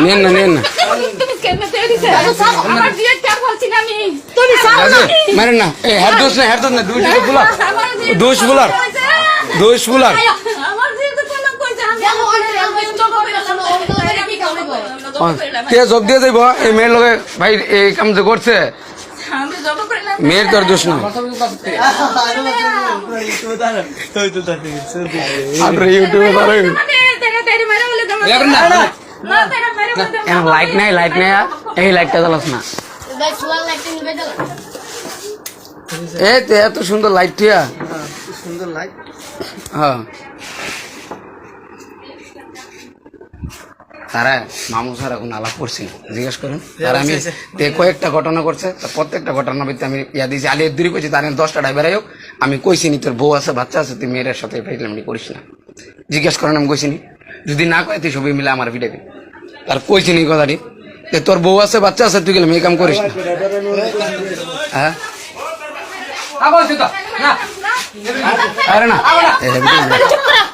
নেন না নেন না মারেন না হ্যার দোষ না হ্যার দোষ না দোষ বুলার দোষ বুলার কে যোগ দিয়ে যাইব এই মেয়ের লগে ভাই এই কাম যে করছে মেয়ের তোর দোষ না লাইট নাই লাইট নাই এই লাইটটা জ্বালাস না এত সুন্দর লাইট টিয়া সুন্দর লাইট হ্যাঁ তারা মামু স্যার এখন আলাপ করছি জিজ্ঞেস করেন তারা আমি কয়েকটা ঘটনা করছে প্রত্যেকটা ঘটনা ভিত্তি আমি ইয়া দিয়েছি আলিয়া দূরে কইছি তার 10টা ড্রাইভার হোক আমি কইছি নি তোর বউ আছে বাচ্চা আছে তুই মেয়ের সাথে ফাইজলামি করিস না জিজ্ঞেস করেন আমি কইছি নি যদি না কয় তুই সবাই মিলে আমার ভিডিও তার কইছি নি কথাটি তোর বউ আছে বাচ্চা আছে তুই গেলে মেয়ে কাম করিস না হ্যাঁ আরে না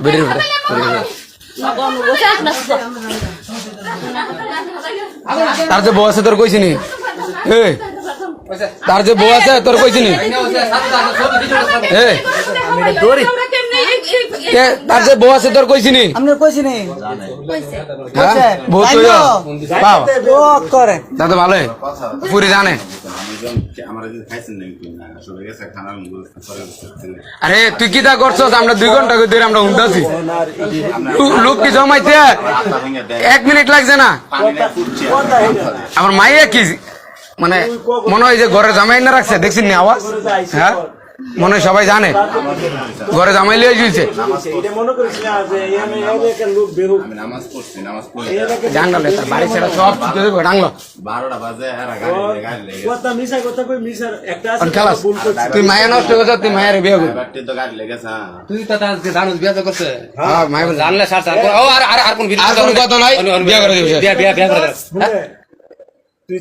বেরিয়ে তার যে বউ আছে তোর কইছি নি তার যে বউ আছে তোর কইছি নি তার যে বউ আছে তোর কইছি নি দাদা ভালো পুরি জানে আরে তুই কি তা করছস আমরা 2 ঘন্টা ধরে আমরা উন্দাছি লোক কি জমাইতে 1 মিনিট লাগছে না আমার মাইয়া কি মানে মনে হয় যে ঘরে জামাই না রাখছে দেখছিস নি আওয়াজ হ্যাঁ মনে হয় সবাই জানে ঘরে জামাই লিয়ে গিয়েছে জানলে তার বাড়ি ছেড়ে সব ডাঙলো খেলাস তুই মায়া নষ্ট করছ তুই মায়ের বিয়ে করবি তুই তো জানুস বিয়ে তো করছে হ্যাঁ মায়া জানলে সার সার আর কোন কথা নাই বিয়ে করে দিবি বিয়ে করে তুই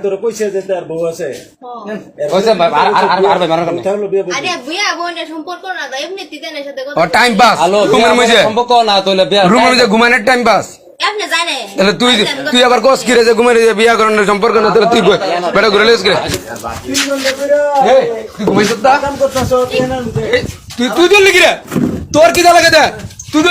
তোর কইছে যে তার বউ আছে টাইম পাস ঘুমানোর টাইম পাস তাহলে তুই আবার কস কিরে যে ঘুমাই বিয়া করানোর সম্পর্ক না তাহলে তুই বেটা ঘুরে লেস কিরে তুই তুই তুই দিলি কিরে তোর কি লাগে তুই